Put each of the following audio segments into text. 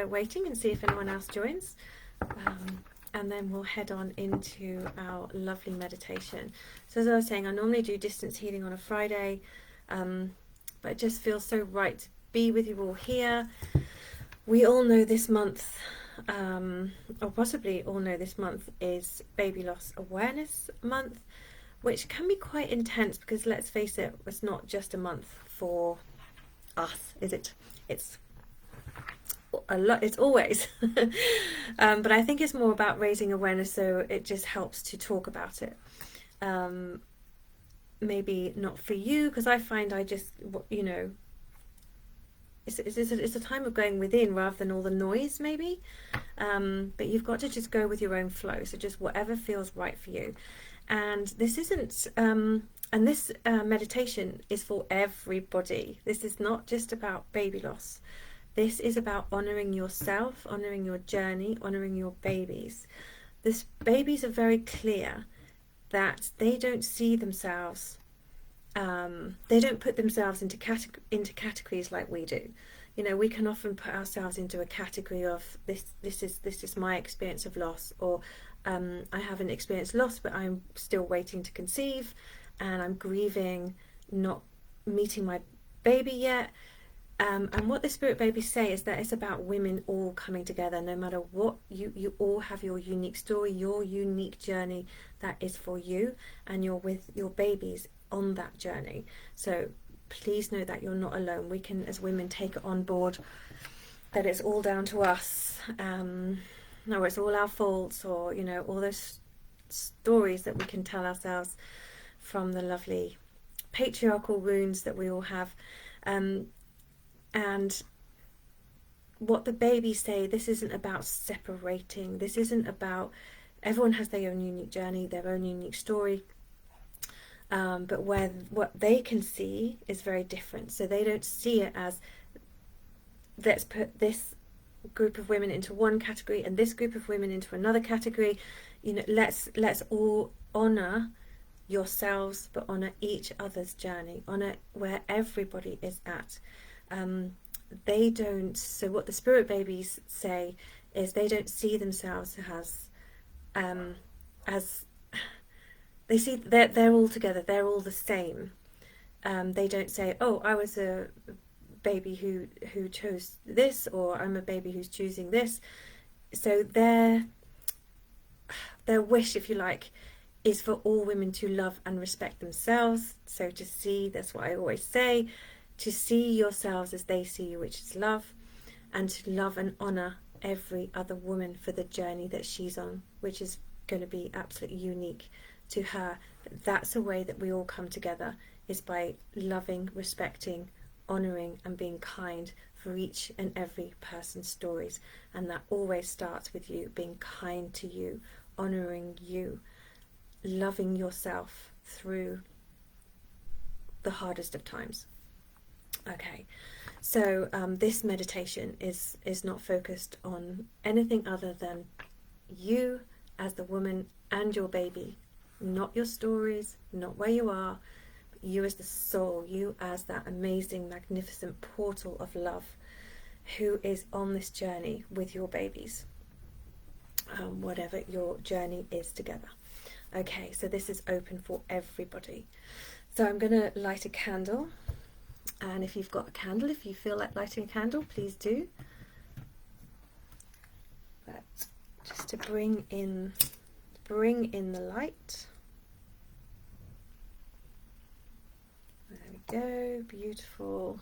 waiting and see if anyone else joins, and then we'll head on into our lovely meditation. So as I was saying, I normally do distance healing on a Friday, but it just feels so right to be with you all here. We all know this month, or possibly all know this month, is Baby Loss Awareness Month, which can be quite intense because, let's face it, it's not just a month for us, is it? It's a lot, it's always but I think it's more about raising awareness, so it just helps to talk about it. Maybe not for you, because I find I just, you know, it's a time of going within rather than all the noise, maybe, but you've got to just go with your own flow, so just whatever feels right for you. And this isn't and this meditation is for everybody. This is not just about baby loss. This is about honouring yourself, honouring your journey, honouring your babies. This babies are very clear that they don't see themselves, they don't put themselves into categories like we do. You know, we can often put ourselves into a category of this is my experience of loss, or I haven't experienced loss, but I'm still waiting to conceive, and I'm grieving not meeting my baby yet. And what the Spirit Babies say is that it's about women all coming together. No matter what, you all have your unique story, your unique journey that is for you, and you're with your babies on that journey. So please know that you're not alone. We can, as women, take it on board that it's all down to us, or it's all our faults, or, you know, all those stories that we can tell ourselves from the lovely patriarchal wounds that we all have. And what the babies say, this isn't about separating. This isn't about, everyone has their own unique journey, their own unique story. But what they can see is very different. So they don't see it as, let's put this group of women into one category and this group of women into another category. You know, let's all honour yourselves, but honour each other's journey, honour where everybody is at. They don't, so what the Spirit Babies say is they don't see themselves as they see they're all together, they're all the same. They don't say, oh, I was a baby who chose this, or I'm a baby who's choosing this. So their wish, if you like, is for all women to love and respect themselves. So to see, that's what I always say, to see yourselves as they see you, which is love, and to love and honour every other woman for the journey that she's on, which is going to be absolutely unique to her. But that's a way that we all come together, is by loving, respecting, honouring and being kind for each and every person's stories. And that always starts with you, being kind to you, honouring you, loving yourself through the hardest of times. Okay, so this meditation is not focused on anything other than you as the woman and your baby, not your stories, not where you are, but you as the soul, you as that amazing, magnificent portal of love who is on this journey with your babies, whatever your journey is together. Okay, so this is open for everybody. So I'm going to light a candle. And if you've got a candle, if you feel like lighting a candle, please do. But just to bring in the light. There we go, beautiful.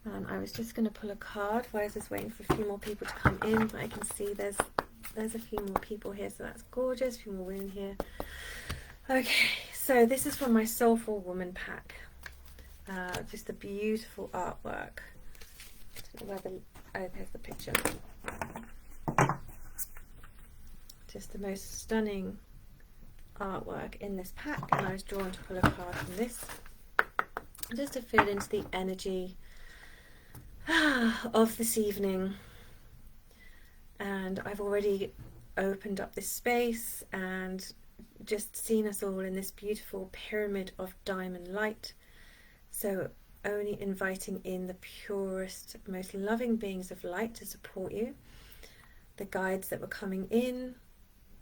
And I was just going to pull a card while I was just waiting for a few more people to come in. But I can see there's a few more people here, so that's gorgeous. A few more women here. Okay, so this is from my Soulful Woman pack. Just a beautiful artwork. I don't know where there's the picture. Just the most stunning artwork in this pack, and I was drawn to pull a card from this just to feel into the energy of this evening. And I've already opened up this space and just seen us all in this beautiful pyramid of diamond light. So only inviting in the purest, most loving beings of light to support you. The guides that were coming in: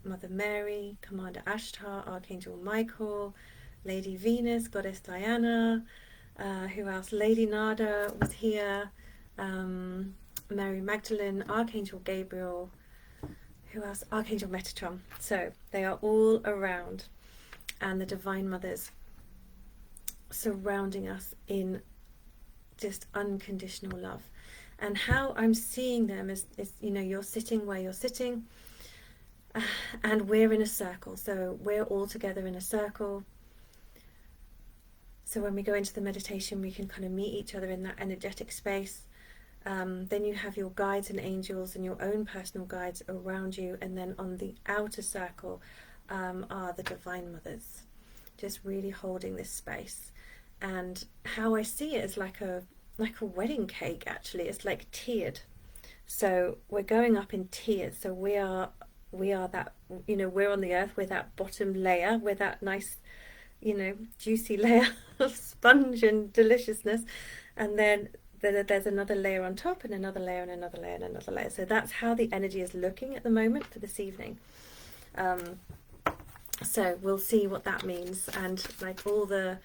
Mother Mary, Commander Ashtar, Archangel Michael, Lady Venus, Goddess Diana, who else? Lady Nada was here, Mary Magdalene, Archangel Gabriel, who else? Archangel Metatron. So they are all around, and the Divine Mothers surrounding us in just unconditional love. And how I'm seeing them is you know, you're sitting where you're sitting, and we're in a circle, so we're all together in a circle. So when we go into the meditation, we can kind of meet each other in that energetic space. Then you have your guides and angels and your own personal guides around you, and then on the outer circle are the Divine Mothers, just really holding this space. And how I see it is like a wedding cake. Actually, it's like tiered. So we're going up in tiers. So we are that, you know, we're on the earth, we're that bottom layer, we're that nice, you know, juicy layer of sponge and deliciousness, and then there's another layer on top, and another layer, and another layer, and another layer. So that's how the energy is looking at the moment for this evening. So we'll see what that means. And like, all the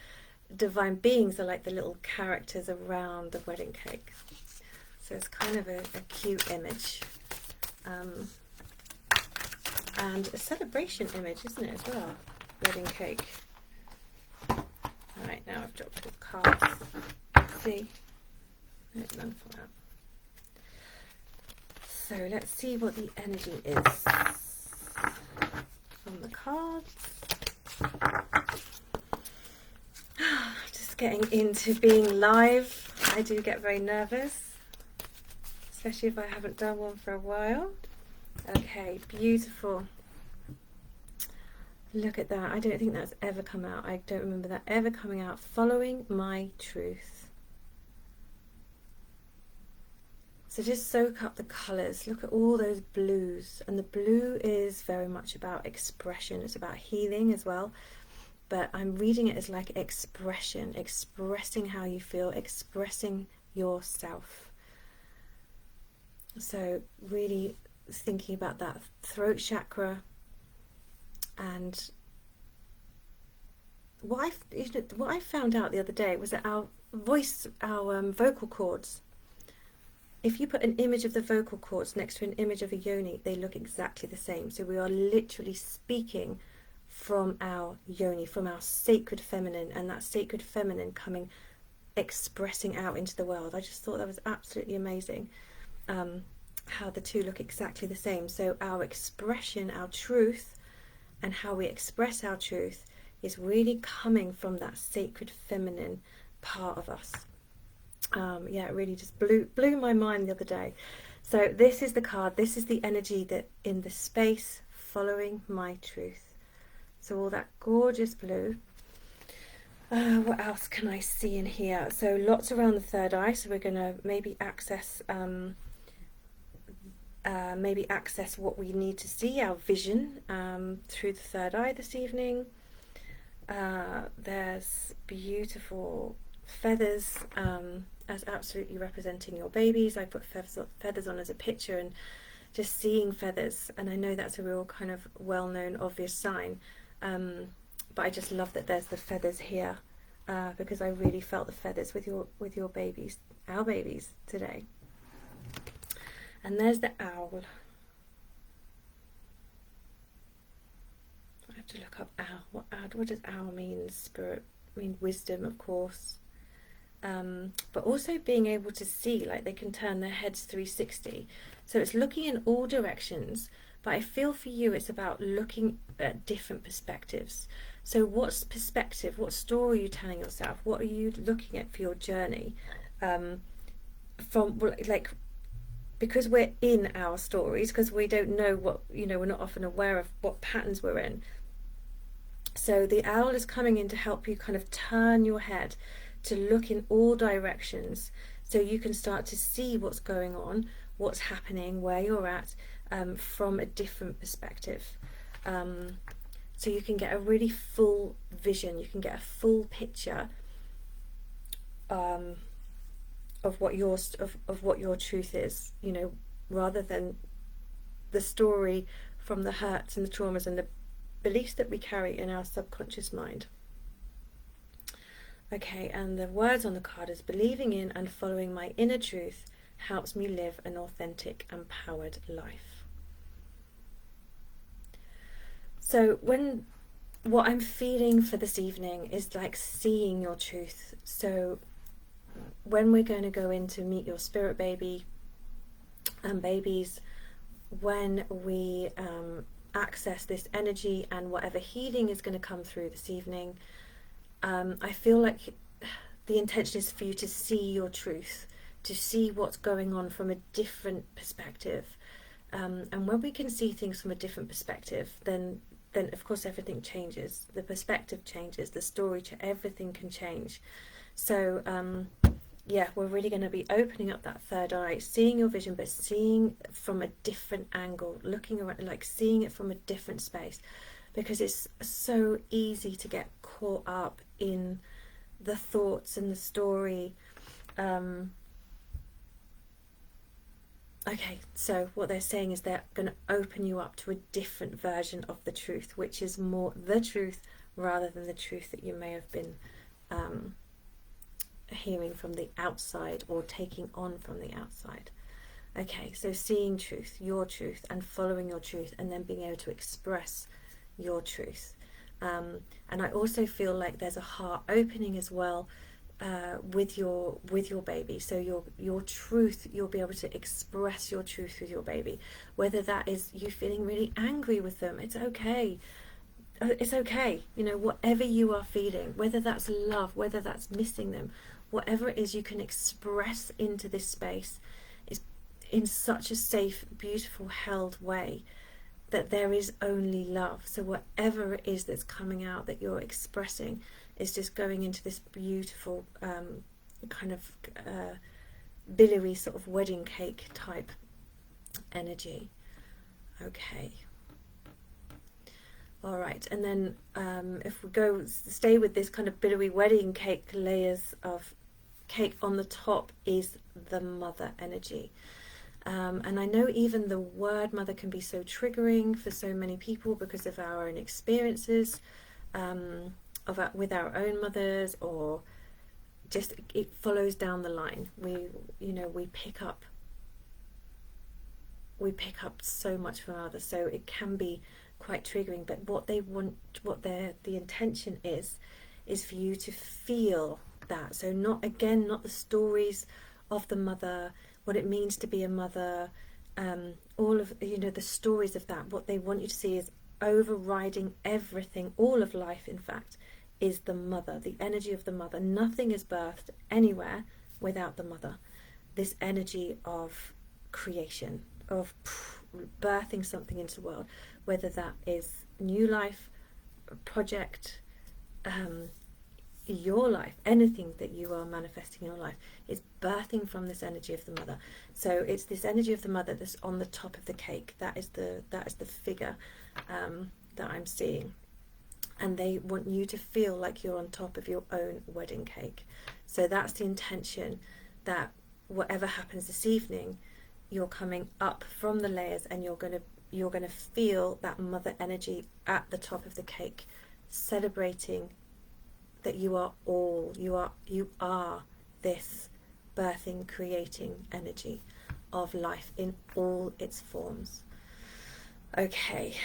divine beings are like the little characters around the wedding cake. So it's kind of a cute image. And a celebration image, isn't it, as well? Wedding cake. Alright, now I've dropped the cards. Let's see. No, none fall out. So let's see what the energy is from the cards. Just getting into being live. I do get very nervous, especially if I haven't done one for a while. Okay, beautiful. Look at that. I don't think that's ever come out. I don't remember that ever coming out. Following my truth. So just soak up the colours. Look at all those blues. And the blue is very much about expression. It's about healing as well. But I'm reading it as like expression. Expressing how you feel. Expressing yourself. So really thinking about that throat chakra. And what I found out the other day was that our vocal cords, if you put an image of the vocal cords next to an image of a yoni, they look exactly the same. So we are literally speaking from our yoni, from our sacred feminine, and that sacred feminine coming, expressing out into the world. I just thought that was absolutely amazing, how the two look exactly the same. So our expression, our truth, and how we express our truth is really coming from that sacred feminine part of us. Yeah, it really just blew my mind the other day. So this is the card. This is the energy that in the space following my truth. So all that gorgeous blue. What else can I see in here? So lots around the third eye. So we're going to maybe access what we need to see, our vision, through the third eye this evening. There's beautiful feathers, as absolutely representing your babies. I put feathers on as a picture, and just seeing feathers, and I know that's a real kind of well-known obvious sign, but I just love that there's the feathers here, because I really felt the feathers with your babies, our babies today. And there's the owl. I have to look up owl. What does owl mean? Spirit, I mean wisdom, of course. But also being able to see, like they can turn their heads 360. So it's looking in all directions, but I feel for you it's about looking at different perspectives. So what's perspective? What story are you telling yourself? What are you looking at for your journey? From like, because we're in our stories, because we don't know what, you know, we're not often aware of what patterns we're in. So the owl is coming in to help you kind of turn your head to look in all directions, so you can start to see what's going on, what's happening, where you're at, from a different perspective. So you can get a really full vision, you can get a full picture of what your truth is, you know, rather than the story from the hurts and the traumas and the beliefs that we carry in our subconscious mind. Okay, and the words on the card is believing in and following my inner truth helps me live an authentic, empowered life. So what I'm feeling for this evening is like seeing your truth. So when we're going to go in to meet your spirit baby and babies, when we access this energy and whatever healing is going to come through this evening, I feel like the intention is for you to see your truth, to see what's going on from a different perspective. And when we can see things from a different perspective, then of course everything changes. The perspective changes, the story, everything can change. So yeah, we're really going to be opening up that third eye, seeing your vision, but seeing from a different angle, looking around, like seeing it from a different space, because it's so easy to get caught up in the thoughts and the story. Okay, so what they're saying is they're going to open you up to a different version of the truth, which is more the truth rather than the truth that you may have been hearing from the outside or taking on from the outside. Okay, so seeing truth, your truth, and following your truth, and then being able to express your truth. And I also feel like there's a heart opening as well with your baby. So your truth, you'll be able to express your truth with your baby, whether that is you feeling really angry with them. It's okay. It's okay, you know, whatever you are feeling, whether that's love, whether that's missing them, whatever it is, you can express into this space is in such a safe, beautiful, held way that there is only love. So whatever it is that's coming out that you're expressing is just going into this beautiful kind of billowy sort of wedding cake type energy. Okay. All right, and then if we stay with this kind of billowy wedding cake layers of cake, on the top is the mother energy. And I know even the word mother can be so triggering for so many people because of our own experiences with our own mothers, or just it follows down the line. We pick up so much from others, so it can be quite triggering. But what they want, the intention is for you to feel that. So not the stories of the mother, what it means to be a mother, all of the stories of that. What they want you to see is overriding everything, all of life in fact, is the mother, the energy of the mother. Nothing is birthed anywhere without the mother. This energy of creation, of birthing something into the world, whether that is new life, a project, your life, anything that you are manifesting in your life is birthing from this energy of the mother. So it's this energy of the mother that's on the top of the cake. That is the figure that I'm seeing, and they want you to feel like you're on top of your own wedding cake. So that's the intention, that whatever happens this evening, you're coming up from the layers and you're going to feel that mother energy at the top of the cake, celebrating that you are this birthing, creating energy of life in all its forms. Okay,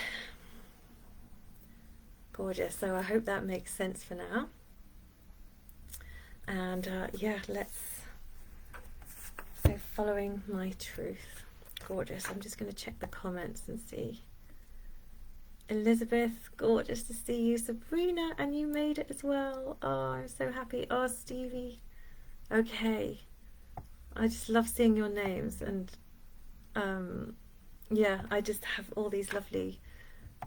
gorgeous. So I hope that makes sense for now. And so following my truth. Gorgeous. I'm just going to check the comments and see. Elizabeth, gorgeous to see you. Sabrina, and you made it as well. Oh, I'm so happy. Oh, Stevie. Okay. I just love seeing your names, and I just have all these lovely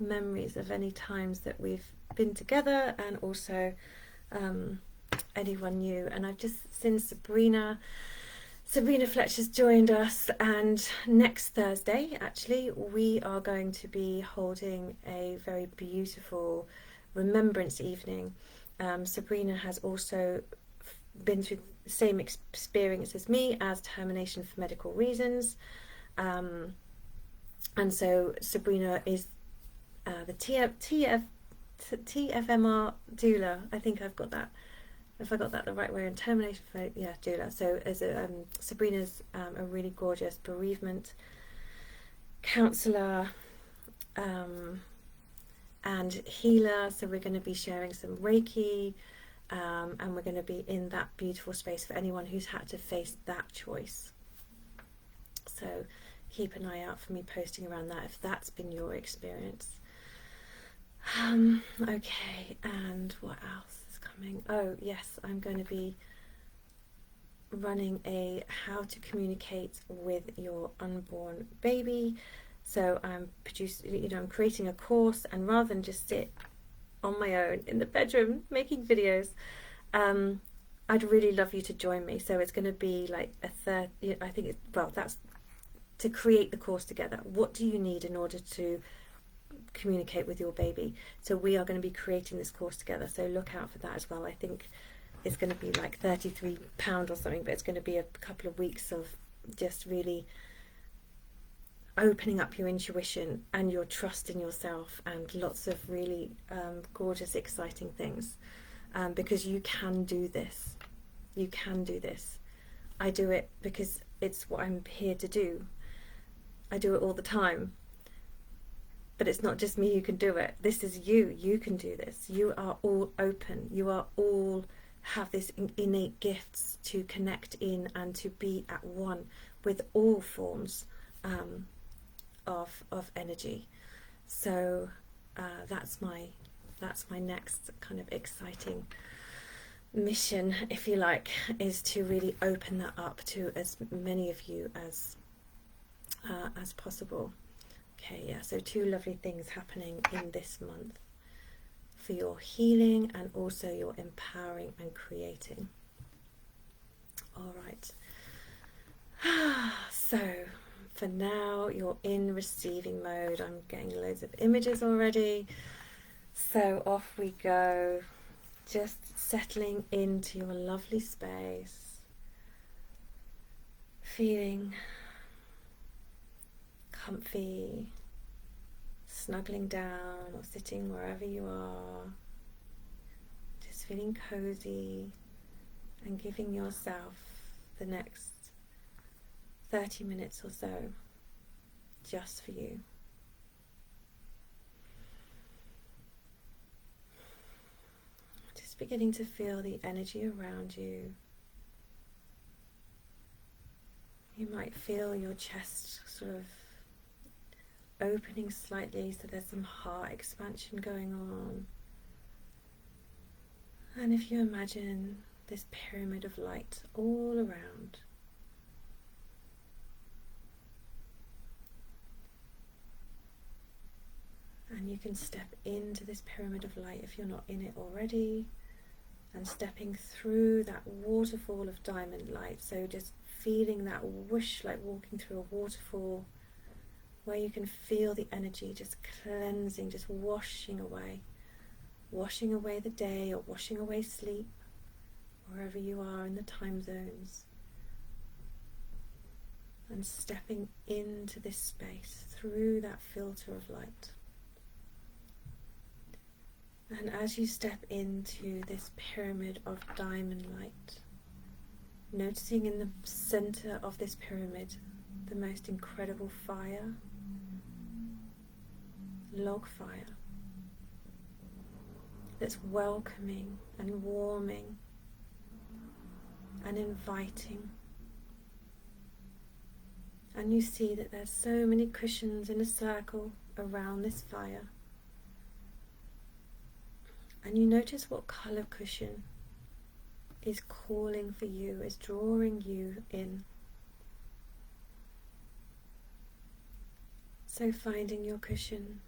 memories of any times that we've been together, and also anyone new. And I've just seen Sabrina Fletcher's joined us, and next Thursday actually we are going to be holding a very beautiful remembrance evening. Sabrina has also been through same experience as me, as termination for medical reasons. And so Sabrina is the TFMR doula. I think I've got that. If I got that the right way, and termination for doula. So as Sabrina's a really gorgeous bereavement counsellor and healer. So we're going to be sharing some Reiki, and we're going to be in that beautiful space for anyone who's had to face that choice. So keep an eye out for me posting around that if that's been your experience. Okay, and what else is coming? Oh yes, I'm going to be running a how to communicate with your unborn baby. So I'm I'm creating a course, and rather than just sit on my own in the bedroom making videos, I'd really love you to join me. So it's going to be like I think it's, well, that's to create the course together. What do you need in order to communicate with your baby? So we are going to be creating this course together, so look out for that as well. I think it's going to be like £33 or something, but it's going to be a couple of weeks of just really opening up your intuition and your trust in yourself, and lots of really gorgeous, exciting things, because you can do this. You can do this. I do it because it's what I'm here to do. I do it all the time. But it's not just me who can do it. This is you. You can do this. You are all open. You are all have this innate gifts to connect in and to be at one with all forms of energy. So that's my next kind of exciting mission, if you like, is to really open that up to as many of you as possible. Okay, yeah, so 2 lovely things happening in this month for your healing and also your empowering and creating. All right. So for now, you're in receiving mode. I'm getting loads of images already. So off we go. Just settling into your lovely space. Feeling comfy, snuggling down or sitting wherever you are, just feeling cozy, and giving yourself the next 30 minutes or so just for you. Just beginning to feel the energy around you. You might feel your chest sort of opening slightly, so there's some heart expansion going on. And if you imagine this pyramid of light all around, and you can step into this pyramid of light if you're not in it already, and stepping through that waterfall of diamond light. So just feeling that whoosh, like walking through a waterfall, where you can feel the energy just cleansing, just washing away the day, or washing away sleep, wherever you are in the time zones, and stepping into this space through that filter of light. And as you step into this pyramid of diamond light, noticing in the center of this pyramid the most incredible fire, log fire, that's welcoming and warming and inviting. And you see that there's so many cushions in a circle around this fire. And you notice what colour cushion is calling for you, is drawing you in. So finding your cushion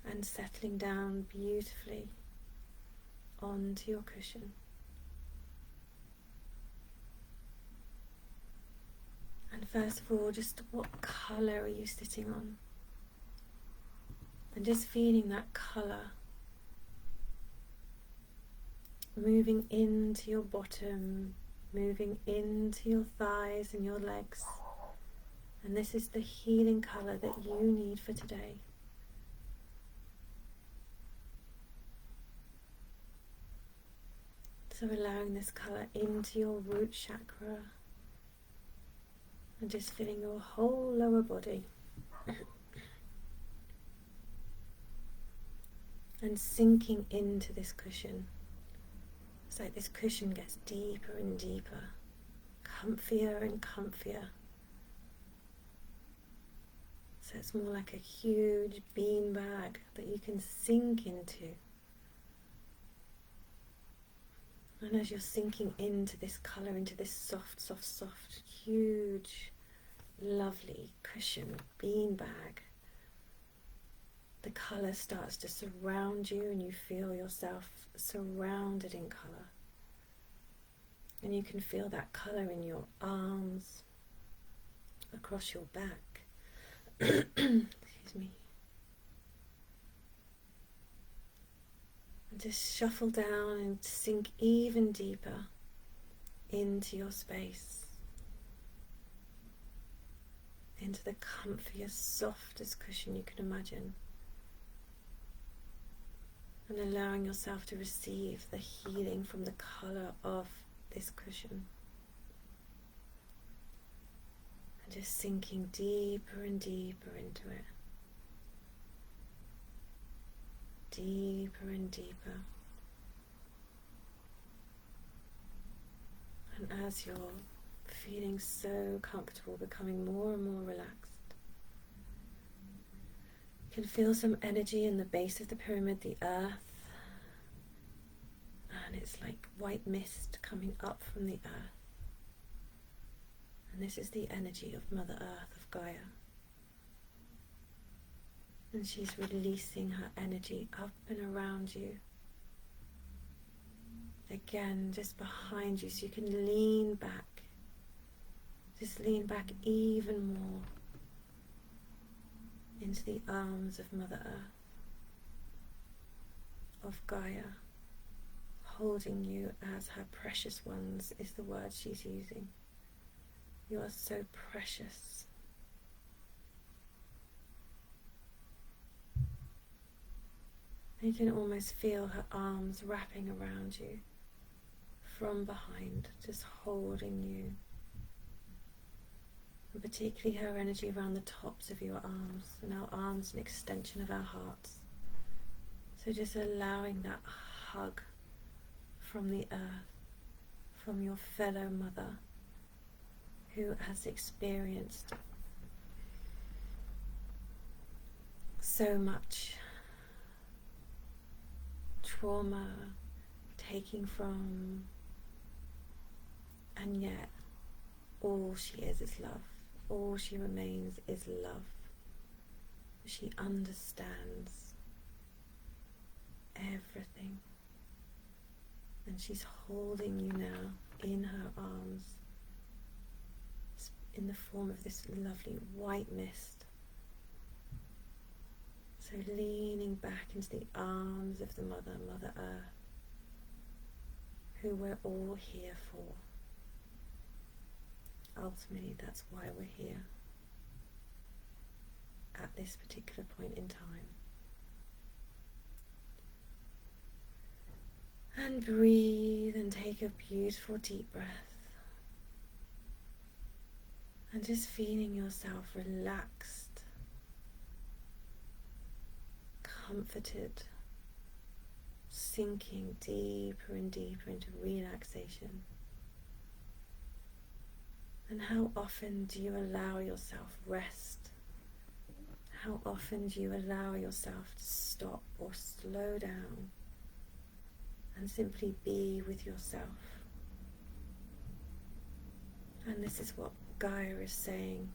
and settling down beautifully onto your cushion. And first of all, just what colour are you sitting on? And just feeling that colour moving into your bottom, moving into your thighs and your legs. And this is the healing colour that you need for today. So allowing this colour into your root chakra and just filling your whole lower body. And sinking into this cushion. It's like this cushion gets deeper and deeper, comfier and comfier. So it's more like a huge bean bag that you can sink into. And as you're sinking into this colour, into this soft, soft, soft, huge, lovely cushion, bean bag, the colour starts to surround you and you feel yourself surrounded in colour. And you can feel that colour in your arms, across your back. Excuse me. And just shuffle down and sink even deeper into your space, into the comfiest, softest cushion you can imagine. And allowing yourself to receive the healing from the colour of this cushion. And just sinking deeper and deeper into it. Deeper and deeper. And as you're feeling so comfortable, becoming more and more relaxed, you can feel some energy in the base of the pyramid, the earth, and it's like white mist coming up from the earth. And this is the energy of Mother Earth, of Gaia. And she's releasing her energy up and around you. Again, just behind you, so you can lean back. Just lean back even more into the arms of Mother Earth, of Gaia, holding you as her precious ones is the word she's using. You are so precious. You can almost feel her arms wrapping around you from behind, just holding you. And particularly her energy around the tops of your arms, and our arms an extension of our hearts. So just allowing that hug from the earth, from your fellow mother who has experienced so much trauma, taking from, and yet all she is love. All she remains is love. She understands everything, and she's holding you now in her arms in the form of this lovely white mist. So leaning back into the arms of the Mother, Mother Earth, who we're all here for. Ultimately, that's why we're here at this particular point in time. And breathe and take a beautiful deep breath. And just feeling yourself relaxed, comforted, sinking deeper and deeper into relaxation. And how often do you allow yourself rest? How often do you allow yourself to stop or slow down and simply be with yourself? And this is what Gaia is saying.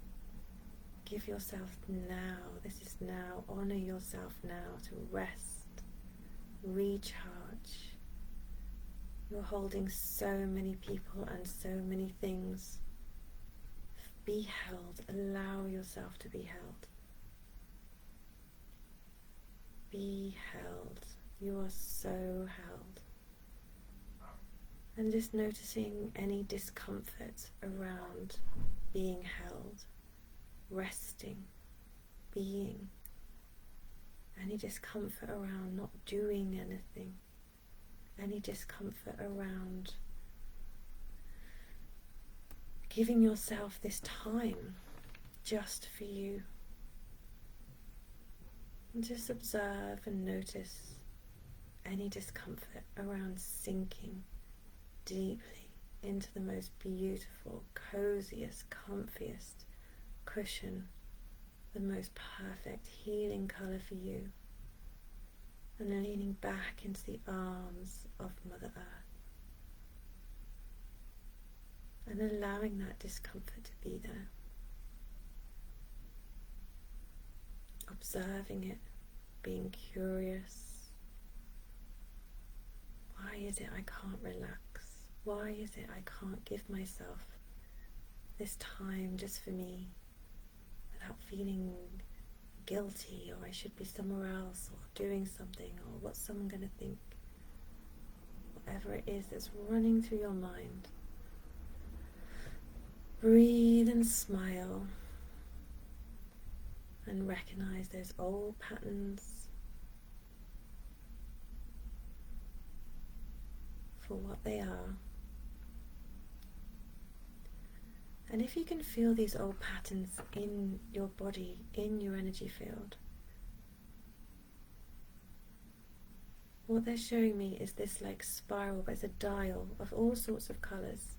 Give yourself now. This is now. Honor yourself now to rest, recharge. You're holding so many people and so many things. Be held. Allow yourself to be held. Be held. You are so held. And just noticing any discomfort around being held, resting, being. Any discomfort around not doing anything. Any discomfort around giving yourself this time just for you. And just observe and notice any discomfort around sinking deeply into the most beautiful, coziest, comfiest cushion, the most perfect healing colour for you, and then leaning back into the arms of Mother Earth and allowing that discomfort to be there, observing it, being curious. Why is it I can't relax? Why is it I can't give myself this time just for me without feeling guilty, or I should be somewhere else, or doing something, or what's someone going to think? Whatever it is that's running through your mind, breathe and smile and recognize those old patterns for what they are. And if you can feel these old patterns in your body, in your energy field, what they're showing me is this like spiral, but it's a dial of all sorts of colours.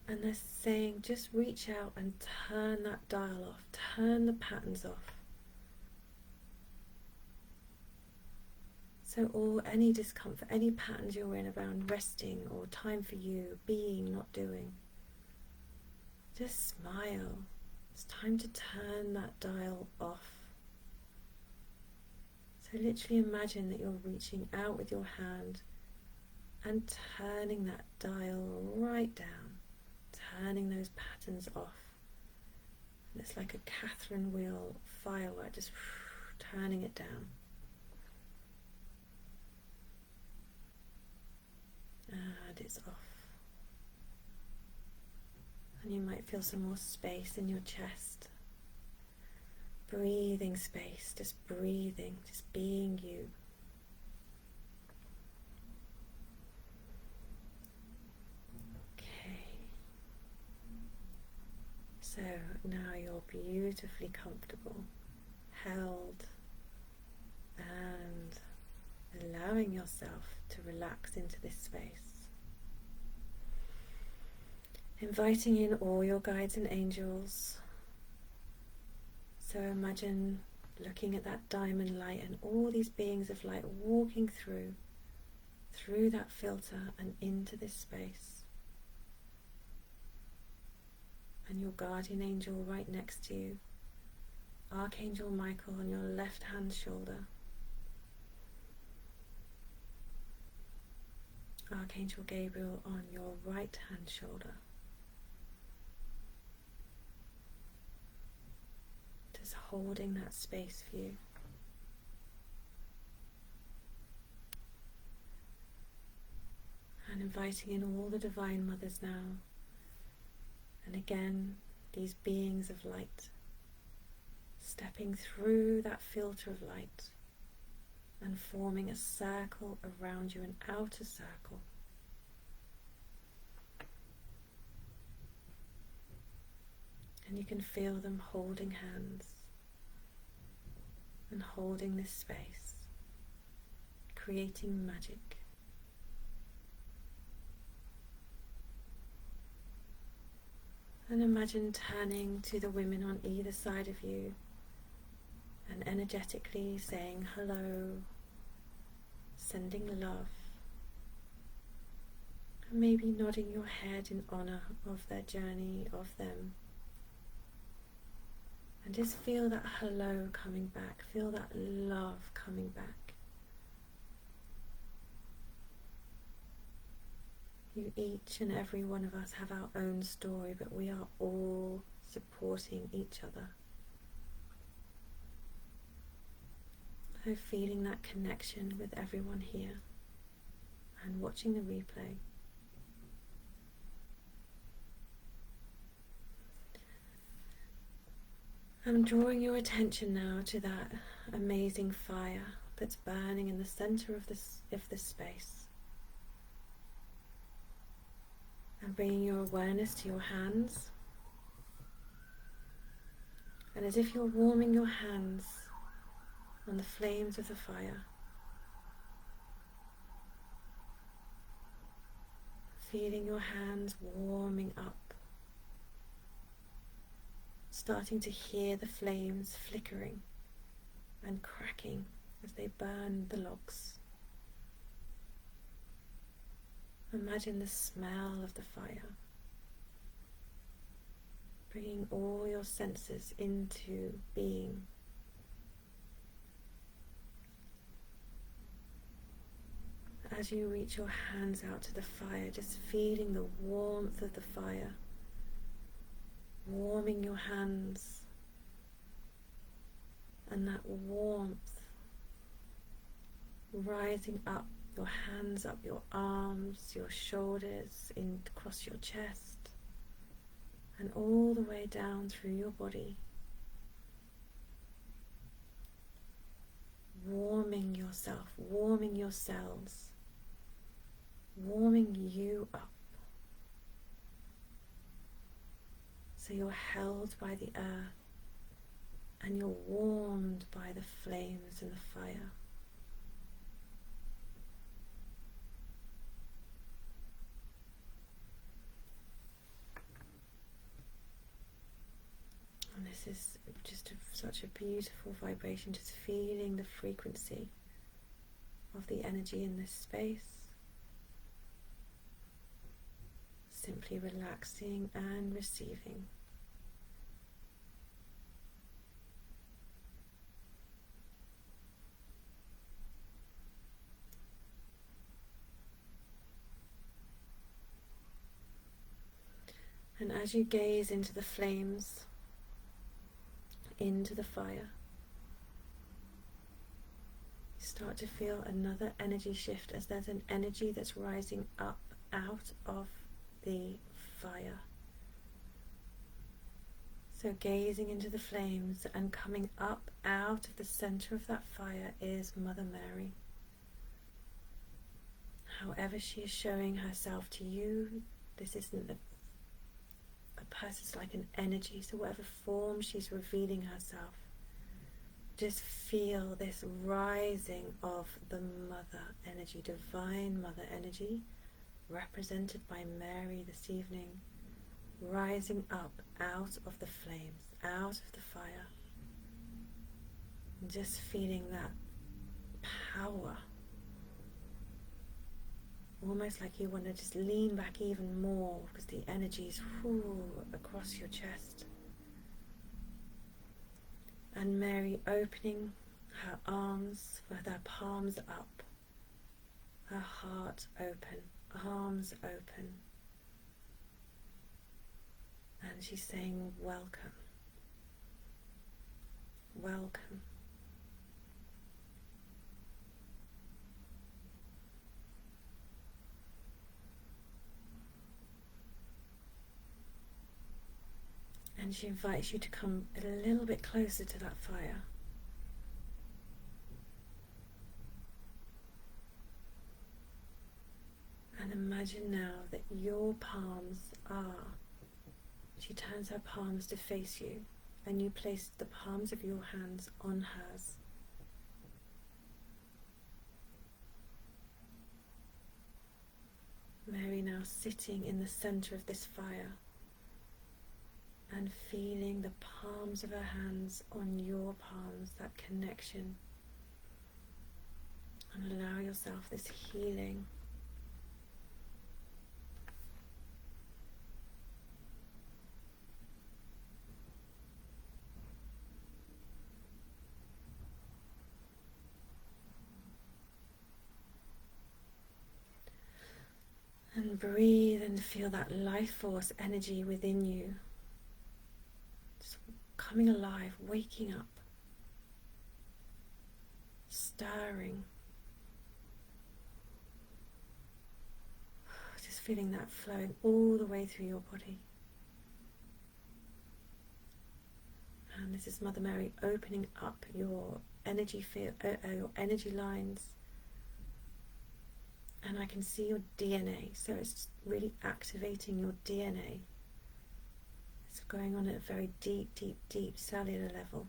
And they're saying just reach out and turn that dial off, turn the patterns off. So any discomfort, any patterns you're in around resting or time for you, being, not doing, just smile. It's time to turn that dial off. So literally imagine that you're reaching out with your hand and turning that dial right down, turning those patterns off. And it's like a Catherine wheel firework, just turning it down. And it's off. And you might feel some more space in your chest. Breathing space, just breathing, just being you. Okay. So now you're beautifully comfortable, held, and allowing yourself to relax into this space. Inviting in all your guides and angels. So imagine looking at that diamond light and all these beings of light walking through that filter and into this space. And your guardian angel right next to you, Archangel Michael on your left hand shoulder, Archangel Gabriel on your right hand shoulder. Just holding that space for you. And inviting in all the Divine Mothers now. And again, these beings of light, stepping through that filter of light and forming a circle around you, an outer circle. And you can feel them holding hands and holding this space, creating magic. And imagine turning to the women on either side of you and energetically saying hello, sending love, and maybe nodding your head in honor of their journey, of them. And just feel that hello coming back, feel that love coming back. You, each and every one of us, have our own story, but we are all supporting each other. So feeling that connection with everyone here. and watching the replay. I'm drawing your attention now to that amazing fire that's burning in the center of this space. And bringing your awareness to your hands. And as if you're warming your hands on the flames of the fire, feeling your hands warming up, starting to hear the flames flickering and cracking as they burn the logs. Imagine the smell of the fire, bringing all your senses into being. As you reach your hands out to the fire, just feeling the warmth of the fire, warming your hands, and that warmth rising up your hands, up your arms, your shoulders, in across your chest, and all the way down through your body, warming yourself, warming your cells, warming you up, so you're held by the earth and you're warmed by the flames and the fire. And this is just such a beautiful vibration, just feeling the frequency of the energy in this space. Simply relaxing and receiving. And as you gaze into the flames, into the fire, you start to feel another energy shift, as there's an energy that's rising up out of the fire. So gazing into the flames, and coming up out of the center of that fire is Mother Mary. However she is showing herself to you, this isn't a person, it's like an energy, so whatever form she's revealing herself, just feel this rising of the Mother energy, Divine Mother energy, represented by Mary this evening, rising up out of the flames, out of the fire, and just feeling that power, almost like you want to just lean back even more, because the energy is across your chest. And Mary opening her arms with her palms up, her heart open, arms open, and she's saying, welcome, welcome. And she invites you to come a little bit closer to that fire. And imagine now that your palms are, she turns her palms to face you, and you place the palms of your hands on hers. Mary now sitting in the center of this fire, and feeling the palms of her hands on your palms, that connection. And allow yourself this healing. And breathe and feel that life force energy within you, just coming alive, waking up, stirring. feeling that flowing all the way through your body. And this is Mother Mary opening up your energy field, your energy lines. And I can see your DNA, so it's really activating your DNA. It's going on at a very deep, deep, deep cellular level.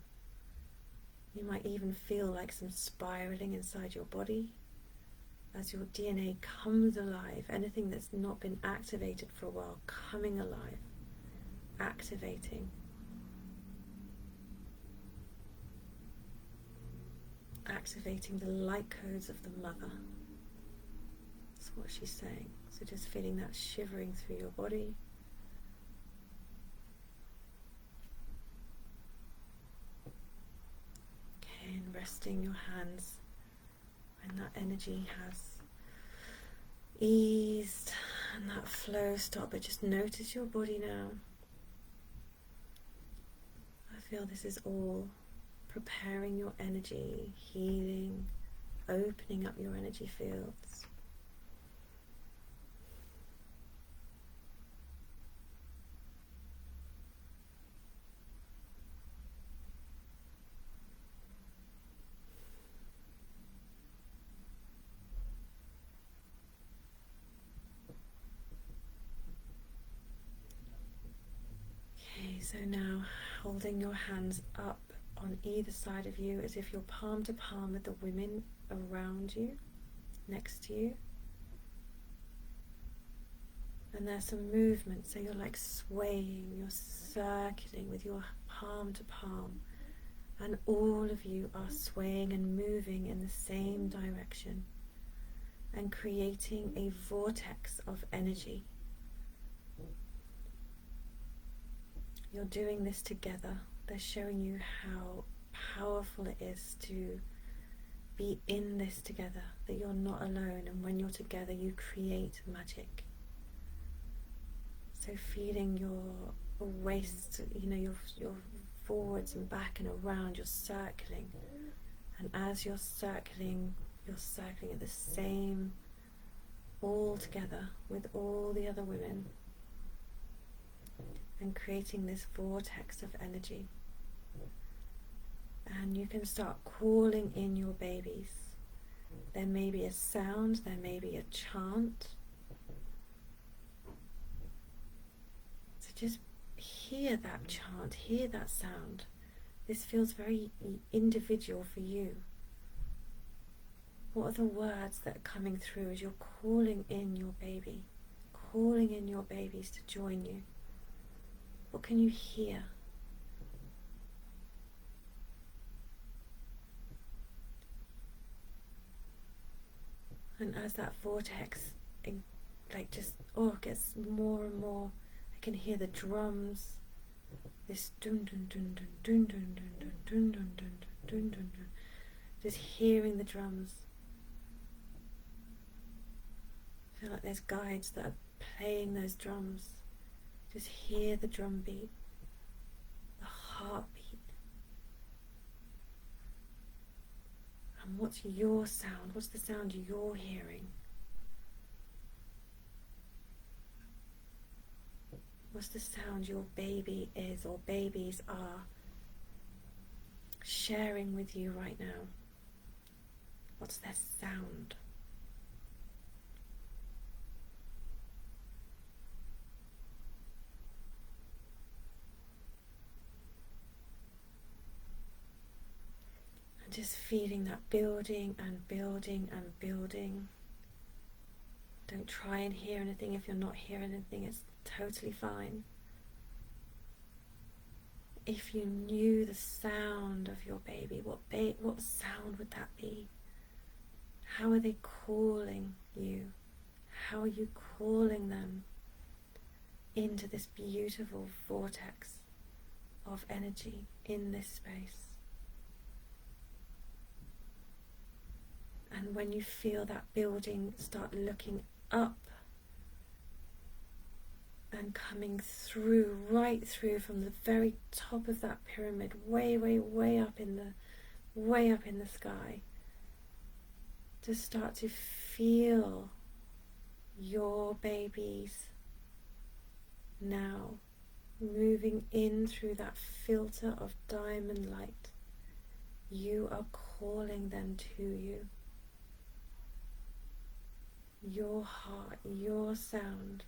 You might even feel like some spiraling inside your body as your DNA comes alive. Anything that's not been activated for a while, coming alive, activating. Activating the light codes of the mother. That's what she's saying. So just feeling that shivering through your body. Okay, and resting your hands when that energy has eased and that flow stopped. But just notice your body now. I feel this is all preparing your energy, healing, opening up your energy fields. Okay, so now holding your hands up on either side of you as if you're palm to palm with the women around you, next to you. And there's some movement, so you're like swaying, you're circling with your palm to palm, and all of you are swaying and moving in the same direction and creating a vortex of energy. You're doing this together. They're showing you how powerful it is to be in this together, that you're not alone, and when you're together you create magic. So feeling your waist, your forwards and back and around, you're circling, and as you're circling at the same, all together with all the other women, and creating this vortex of energy. And you can start calling in your babies. There may be a sound, there may be a chant. So just hear that chant, hear that sound. This feels very individual for you. What are the words that are coming through as you're calling in your baby, calling in your babies to join you? What can you hear? And as that vortex gets more and more, I can hear the drums, this dun dun dun dun dun dun dun dun dun dun dun dun dun dun. Just hearing the drums. I feel like there's guides that are playing those drums. Just hear the drum beat, the heartbeat. And what's your sound? What's the sound you're hearing? What's the sound your baby is or babies are sharing with you right now? What's their sound? Just feeling that building and building and building. Don't try and hear anything. If you're not hearing anything, it's totally fine. If you knew the sound of your baby, what sound would that be? How are they calling you? How are you calling them into this beautiful vortex of energy in this space? And when you feel that building, start looking up and coming through, right through from the very top of that pyramid, way, way, way up in the sky. Just start to feel your babies now moving in through that filter of diamond light. You are calling them to you. Your heart, your sound.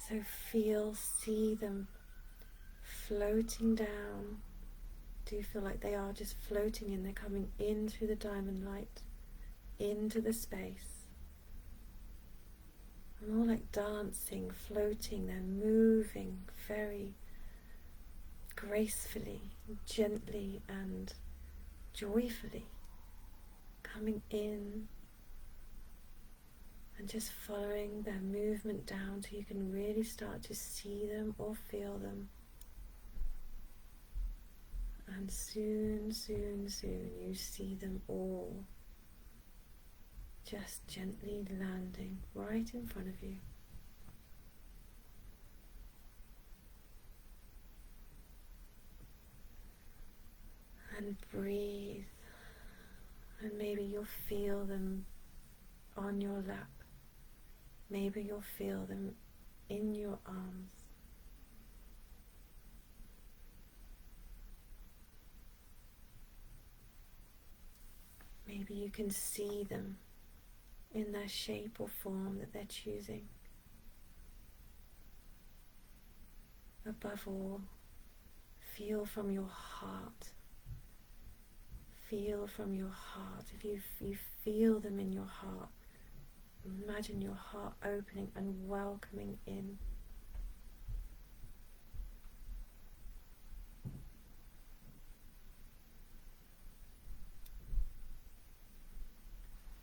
So see them floating down. Do you feel like they are just floating in? They're coming in through the diamond light, into the space. And more like dancing, floating, they're moving very gracefully, gently and joyfully, coming in and just following their movement down till you can really start to see them or feel them. And soon, soon, soon you see them all just gently landing right in front of you. And breathe, and maybe you'll feel them on your lap. Maybe you'll feel them in your arms. Maybe you can see them in their shape or form that they're choosing. Above all, feel from your heart. Feel from your heart. If you feel them in your heart, imagine your heart opening and welcoming in.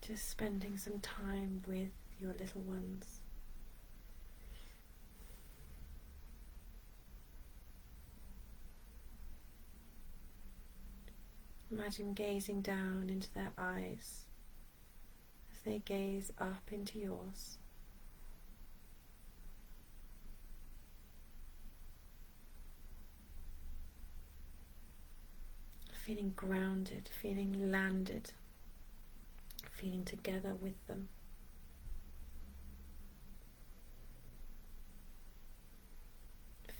Just spending some time with your little ones. Imagine gazing down into their eyes as they gaze up into yours. Feeling grounded, feeling landed, feeling together with them.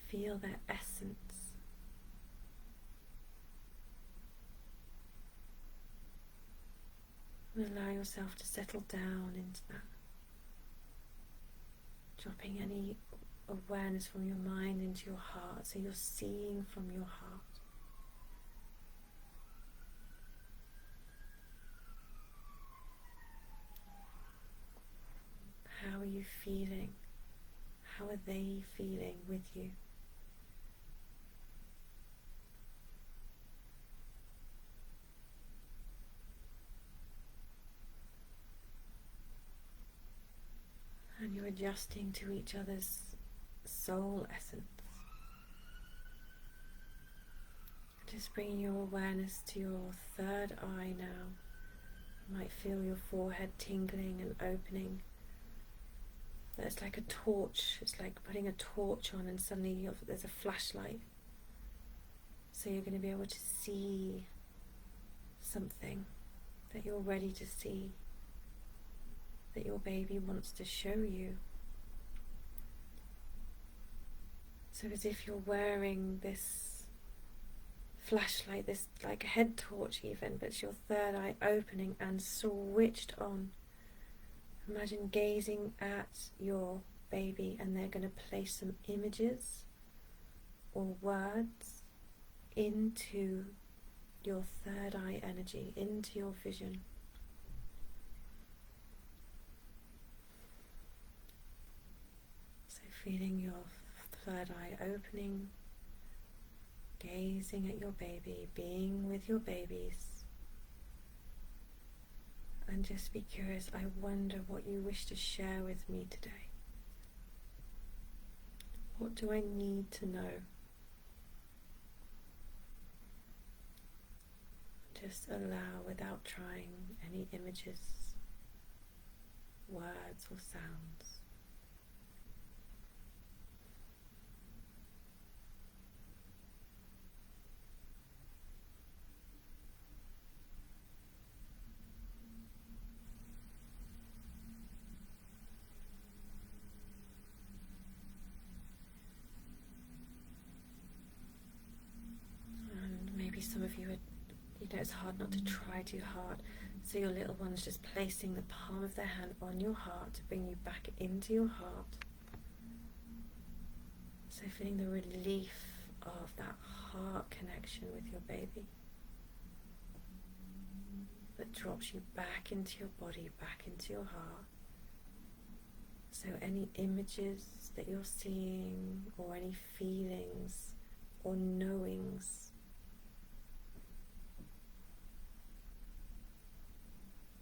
Feel their essence. And allow yourself to settle down into that. Dropping any awareness from your mind into your heart, so you're seeing from your heart. How are you feeling? How are they feeling with you? And you're adjusting to each other's soul essence. Just bringing your awareness to your third eye now. You might feel your forehead tingling and opening. It's like a torch. It's like putting a torch on and suddenly there's a flashlight. So you're going to be able to see something that you're ready to see, that your baby wants to show you. So as if you're wearing this flashlight, this like a head torch even, but it's your third eye opening and switched on. Imagine gazing at your baby and they're going to place some images or words into your third eye energy, into your vision. So feeling your third eye opening, gazing at your baby, being with your babies. And just be curious, I wonder what you wish to share with me today. What do I need to know? Just allow without trying any images, words or sounds. some of you are, it's hard not to try too hard. So your little one's just placing the palm of their hand on your heart to bring you back into your heart. So feeling the relief of that heart connection with your baby that drops you back into your body, back into your heart. So any images that you're seeing or any feelings or knowings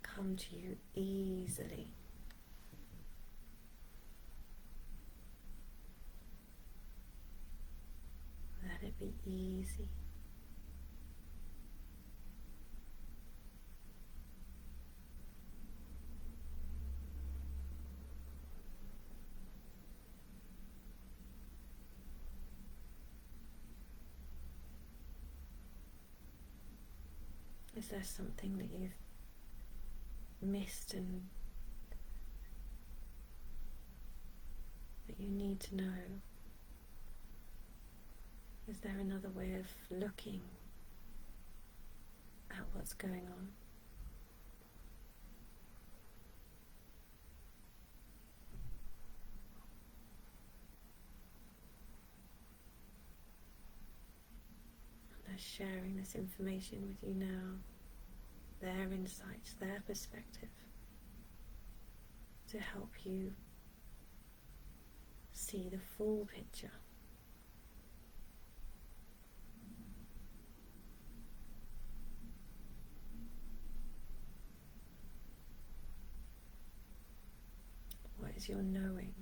come to you easily. Let it be easy. Is there something that you've missed and that you need to know? Is there another way of looking at what's going on? And they're sharing this information with you now, their insights, their perspective, to help you see the full picture. What is your knowing?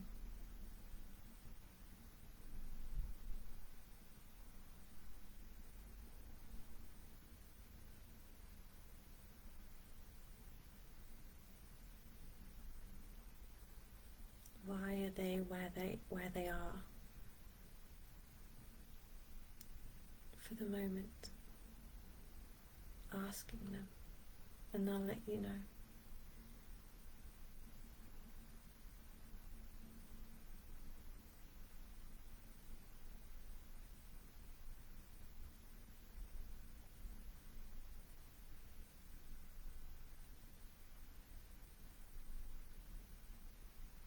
Why are they where they are for the moment? Asking them, and they'll let you know.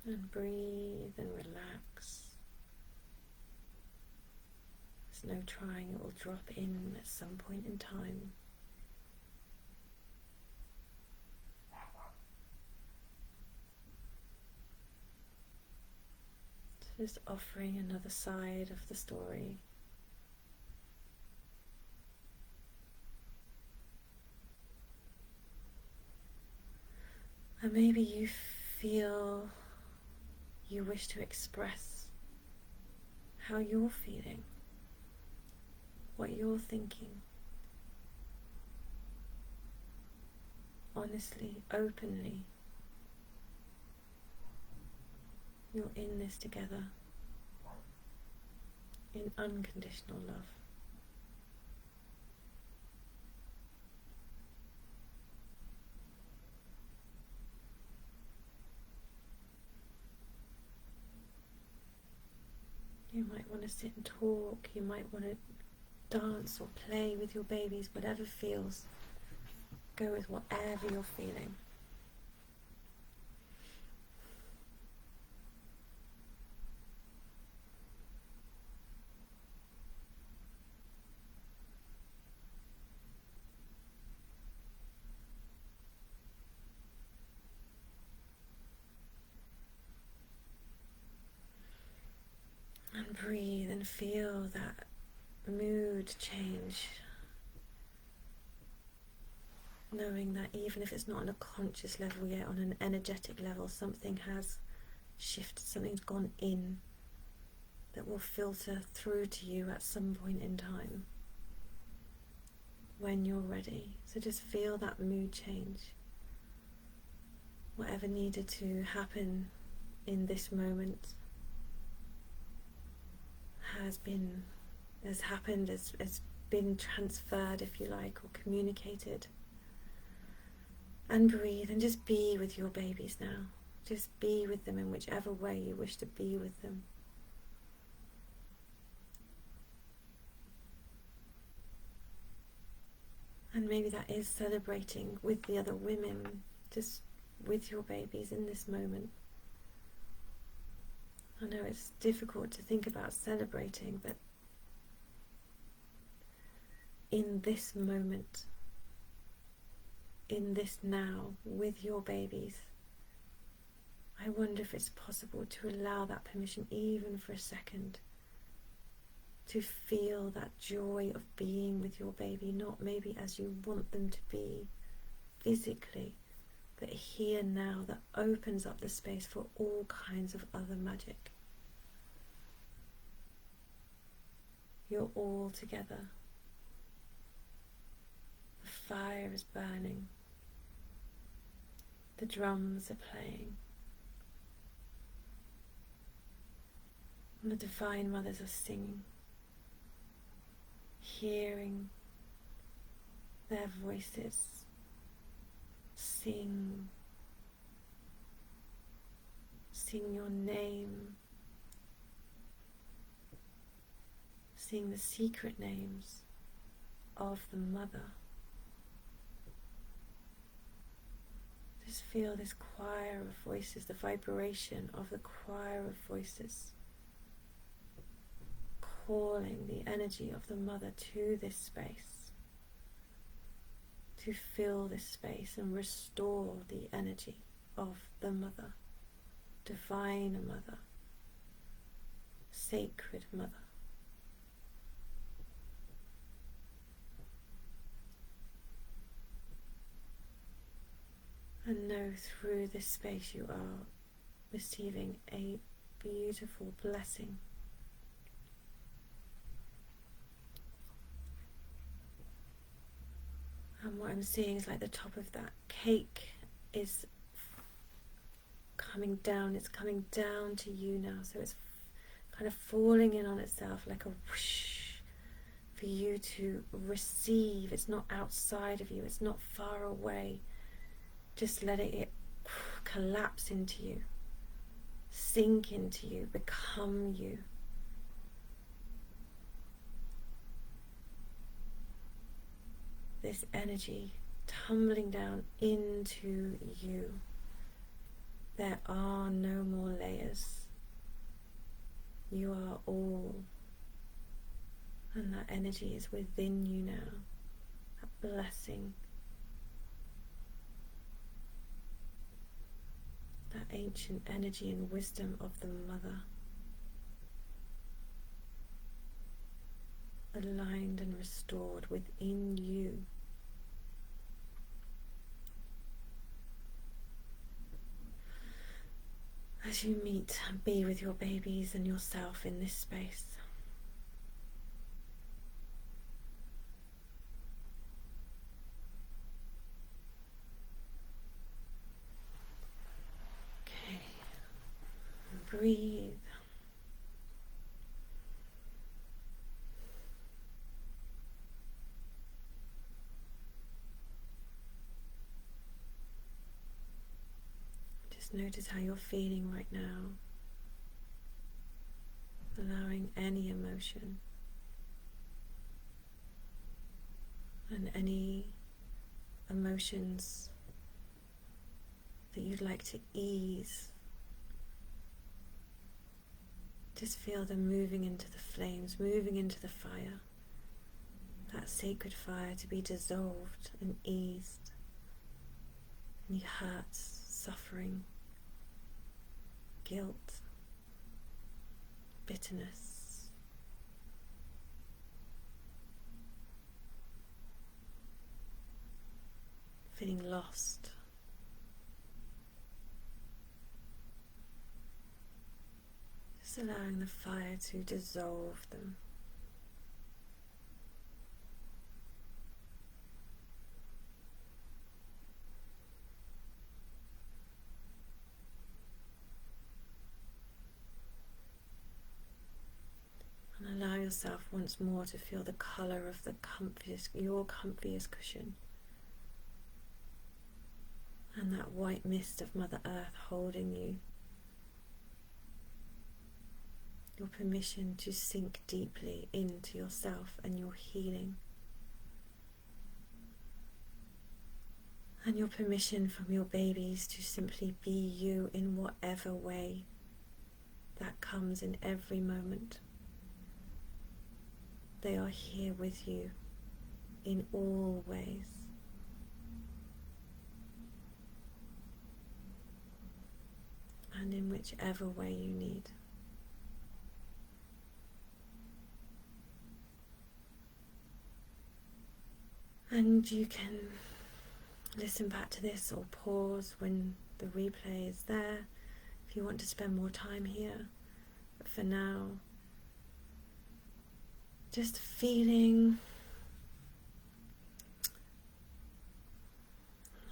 And breathe and relax. There's no trying, it will drop in at some point in time. Just offering another side of the story. And maybe you feel you wish to express how you're feeling, what you're thinking, honestly, openly. You're in this together, in unconditional love. You might want to sit and talk, you might want to dance or play with your babies, whatever feels. Go with whatever you're feeling. And breathe and feel that mood change. Knowing that even if it's not on a conscious level yet, on an energetic level, something has shifted, something's gone in that will filter through to you at some point in time when you're ready. So just feel that mood change. Whatever needed to happen in this moment has happened, has been transferred, if you like, or communicated. And breathe and just be with your babies now. Just be with them in whichever way you wish to be with them. And maybe that is celebrating with the other women, just with your babies in this moment. I know it's difficult to think about celebrating, but in this moment, in this now, with your babies, I wonder if it's possible to allow that permission, even for a second, to feel that joy of being with your baby, not maybe as you want them to be physically, but here now, that opens up the space for all kinds of other magic. You're all together. The fire is burning. The drums are playing. And the Divine Mothers are singing, hearing their voices sing your name, sing the secret names of the mother. Just feel this choir of voices, the vibration of the choir of voices, calling the energy of the mother to this space, to fill this space and restore the energy of the mother, divine mother, sacred mother. And know through this space you are receiving a beautiful blessing. And what I'm seeing is like the top of that cake is coming down. It's coming down to you now. So it's kind of falling in on itself like a whoosh for you to receive. It's not outside of you. It's not far away. Just let it collapse into you, sink into you, become you. This energy tumbling down into you. There are no more layers. You are all. And that energy is within you now. That blessing. That ancient energy and wisdom of the mother. Aligned and restored within you. As you meet and be with your babies and yourself in this space. Okay, breathe. Notice how you're feeling right now, allowing any emotion and any emotions that you'd like to ease. Just feel them moving into the flames, moving into the fire, that sacred fire to be dissolved and eased. Any hurts, suffering, guilt, bitterness, feeling lost, just allowing the fire to dissolve them. Allow yourself once more to feel the colour of the comfiest, your comfiest cushion, and that white mist of Mother Earth holding you. Your permission to sink deeply into yourself and your healing. And your permission from your babies to simply be you in whatever way that comes in every moment. They are here with you in all ways. And in whichever way you need. And you can listen back to this or pause when the replay is there if you want to spend more time here. But for now, just feeling,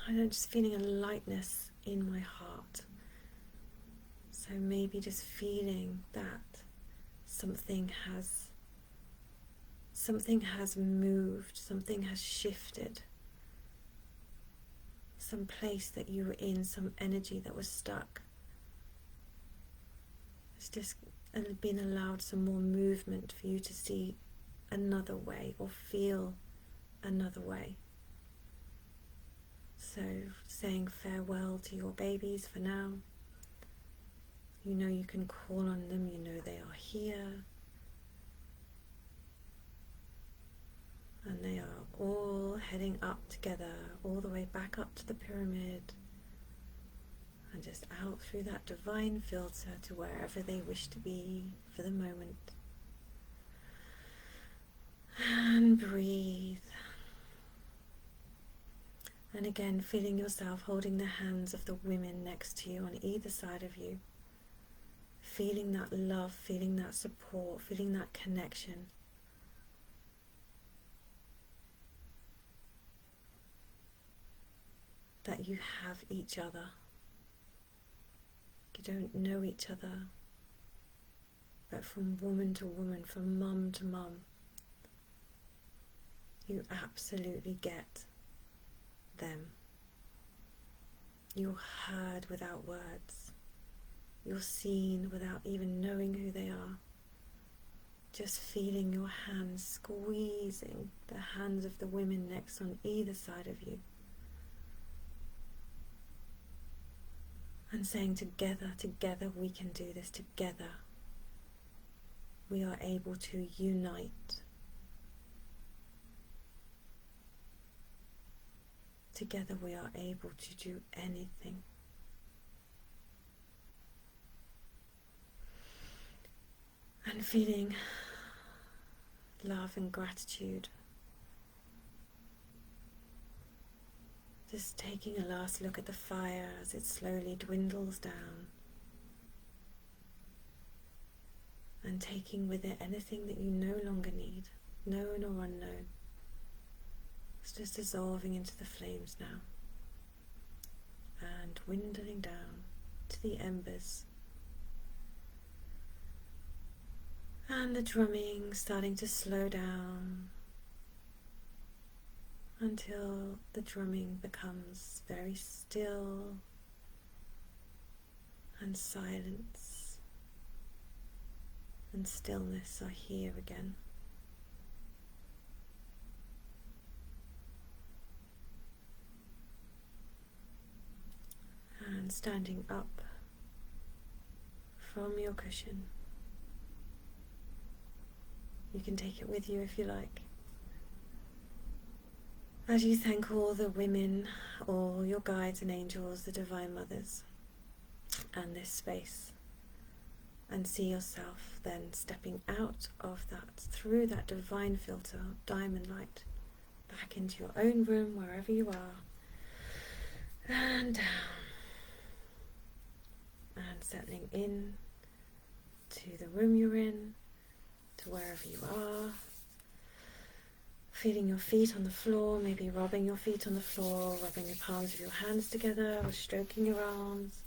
just feeling a lightness in my heart. So maybe just feeling that something has moved, something has shifted. Some place that you were in, some energy that was stuck. It's just been allowed some more movement for you to see another way or feel another way. So saying farewell to your babies for now. You know you can call on them, you know they are here. And they are all heading up together, all the way back up to the pyramid, and just out through that divine filter to wherever they wish to be for the moment. And breathe. And again, feeling yourself holding the hands of the women next to you on either side of you. Feeling that love, feeling that support, feeling that connection. That you have each other. You don't know each other, but from woman to woman, from mum to mum, you absolutely get them. You're heard without words. You're seen without even knowing who they are. Just feeling your hands squeezing the hands of the women next on either side of you. And saying together we can do this, together we are able to unite. Together we are able to do anything. And feeling love and gratitude. Just taking a last look at the fire as it slowly dwindles down. And taking with it anything that you no longer need, known or unknown. It's just dissolving into the flames now. And dwindling down to the embers. And the drumming starting to slow down. Until the drumming becomes very still and silence and stillness are here again. And standing up from your cushion, you can take it with you if you like. As you thank all the women, all your guides and angels, the divine mothers, and this space, and see yourself then stepping out of that, through that divine filter of diamond light, back into your own room, wherever you are, and down, and settling in to the room you're in, to wherever you are. Feeling your feet on the floor, maybe rubbing your feet on the floor, rubbing the palms of your hands together, or stroking your arms,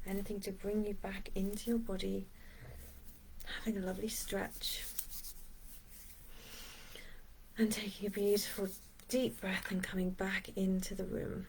anything to bring you back into your body, having a lovely stretch, and taking a beautiful deep breath and coming back into the room.